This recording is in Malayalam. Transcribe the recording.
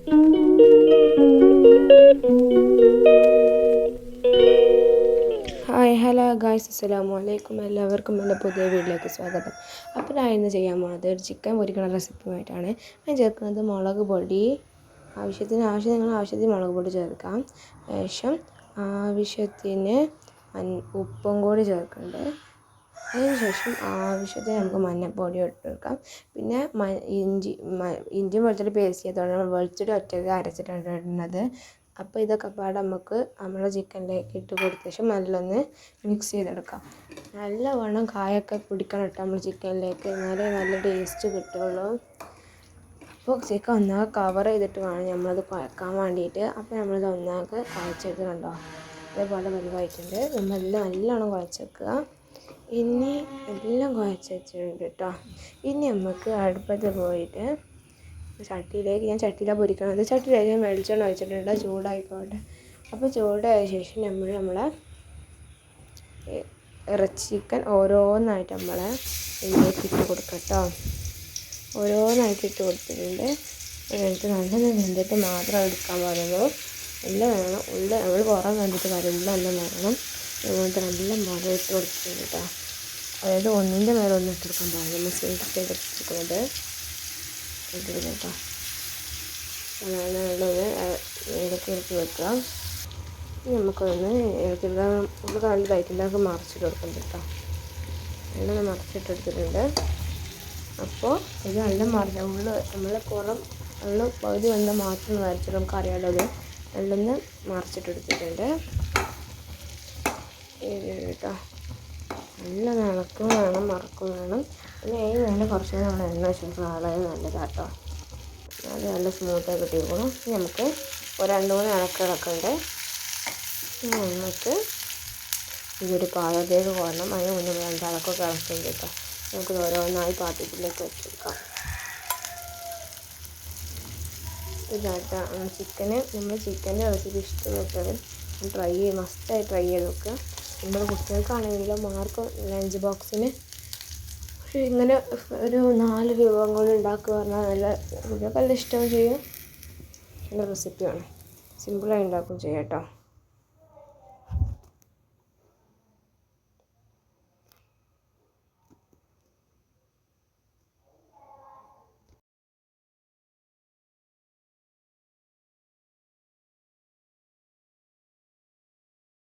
ഹായ് ഹലോ ഗായ്സ്, അസ്സലാമു അലൈക്കും. എല്ലാവർക്കും എൻ്റെ പുതിയ വീഡിയോയിലേക്ക് സ്വാഗതം. അപ്പോൾ ഞാൻ ഇന്ന് ചെയ്യാൻ പോകുന്നത് ഒരു ചിക്കൻ പൊരിക്കുന്ന റെസിപ്പിയുമായിട്ടാണ്. ഞാൻ ചേർക്കുന്നത് മുളക് പൊടി, നിങ്ങൾ ആവശ്യത്തിന് മുളക് പൊടി ചേർക്കാം. ശേഷം ആവശ്യത്തിന് ഉപ്പും കൂടി ചേർക്കുന്നുണ്ട്. അതിനുശേഷം ആവശ്യത്തിന് നമുക്ക് മഞ്ഞൾപ്പൊടി ഇട്ടെടുക്കാം. പിന്നെ ഇഞ്ചി വെളുത്തുള്ളി പേസ്റ്റ് ചെയ്തോണ്ട് നമ്മൾ വെളുത്തുള്ളി ഒറ്റയ്ക്ക് അരച്ചിട്ടാണ് ഇടുന്നത്. അപ്പോൾ ഇതൊക്കെ പാടെ നമുക്ക് നമ്മുടെ ചിക്കനിലേക്ക് ഇട്ട് കൊടുത്ത ശേഷം നല്ലൊന്ന് മിക്സ് ചെയ്തെടുക്കാം. നല്ലവണ്ണം കായൊക്കെ പിടിക്കണം കേട്ടോ നമ്മൾ ചിക്കനിലേക്ക്, എന്നാലേ നല്ല ടേസ്റ്റ് കിട്ടുള്ളൂ. അപ്പോൾ ചിക്കൻ ഒന്നാകെ കവർ ചെയ്തിട്ട് വേണം നമ്മളത് കുഴക്കാൻ വേണ്ടിയിട്ട്. അപ്പോൾ നമ്മളിത് ഒന്നാകെ കുഴച്ചെടുക്കുന്നുണ്ടോ, അതേപോലെ വലുതായിട്ടുണ്ട്. നമ്മളെല്ലാം നല്ലോണം കുഴച്ചെടുക്കുക. ഇനി എല്ലാം കുഴച്ച് വെച്ചിട്ടുണ്ട് കേട്ടോ. ഇനി നമുക്ക് അടുപ്പത്ത് പോയിട്ട് ഞാൻ ചട്ടിയിലാണ് പൊരിക്കുന്നത്. ചട്ടിയിലേക്ക് വെളിച്ചെണ്ണ ഒഴിച്ചിട്ടുണ്ട്, ചൂടായിക്കോട്ടെ. അപ്പോൾ ചൂടായ ശേഷം നമ്മളെ ഇറച്ചി ചിക്കൻ ഓരോന്നായിട്ട് ഇതിലേക്ക് ഇട്ട് കൊടുക്കാം കേട്ടോ. ഓരോന്നായിട്ട് ഇട്ട് കൊടുത്തിട്ടുണ്ട്. എന്നിട്ട് നല്ലത് വെന്തിട്ട് മാത്രം എടുക്കാൻ പാടുള്ളൂ. എല്ലാം വേണം, നമ്മൾ പുറം കണ്ടിട്ട് കാര്യമില്ല, എല്ലാം വേണം. അതുകൊണ്ട് നല്ല മുളക് ഇട്ട് കൊടുത്തിട്ടുണ്ട് കേട്ടോ. അതായത് ഒന്നിൻ്റെ മേലെ ഒന്നും ഇട്ടെടുക്കാൻ പാടില്ല. മിക്സ് ചെയ്തെടുത്തിരിക്കുന്നത് ഇട്ടിട്ട് കേട്ടോ. അതാണ് നല്ലൊന്ന് ഇടയ്ക്ക് വെക്കുക. നമുക്കൊന്ന് നമുക്ക് നല്ലതായിട്ടുണ്ട്. നമുക്ക് മറിച്ചിട്ട് കൊടുക്കാം കേട്ടോ. നല്ലൊന്ന് മറിച്ചിട്ടെടുത്തിട്ടുണ്ട്. അപ്പോൾ ഇത് നല്ല നമ്മളെ പുറം നല്ല പകുതി വന്ന മാത്രം വരച്ചിട്ട് നമുക്ക് അറിയാനുള്ളത് നല്ലൊന്ന് മറിച്ചിട്ടെടുത്തിട്ടുണ്ട് കേട്ടോ. നല്ല ഇളക്കും വേണം, മറക്കും വേണം. പിന്നെ അതിന് വേണ്ട കുറച്ച് നമ്മൾ എണ്ണ വെച്ചിട്ട് വളരെ നല്ലതാട്ടോ. അത് നല്ല സ്മൂത്തായി കിട്ടിയിരിക്കണം. നമുക്ക് ഒരു 2-3 ഇളക്കുണ്ട്. നമുക്ക് ഇതൊരു പാത്രത്തേക്ക് പോകണം. അതിന് മുന്നേ 2 ഇളക്കൊക്കെ ഇളക്കുന്നുണ്ട് കേട്ടോ. നമുക്ക് ഓരോന്നായി പാത്രത്തിലേക്ക് വെച്ചെടുക്കാം. ഇതാട്ടോ നമ്മൾ ചിക്കൻ്റെ റെസിപ്പി ഇഷ്ടപ്പെട്ടവർ മസ്റ്റായി ട്രൈ ചെയ്ത് നോക്കുക. നമ്മുടെ കുട്ടികൾക്കാണെങ്കിലും ആർക്കും ലഞ്ച് ബോക്സിന് ഇങ്ങനെ ഒരു 4 വിഭവങ്ങൾ ഉണ്ടാക്കുക പറഞ്ഞാൽ കുട്ടികൾക്ക് നല്ല ഇഷ്ടവും ചെയ്യും. നല്ല റെസിപ്പിയാണ്, സിമ്പിളായി ഉണ്ടാക്കുകയും ചെയ്യാം കേട്ടോ.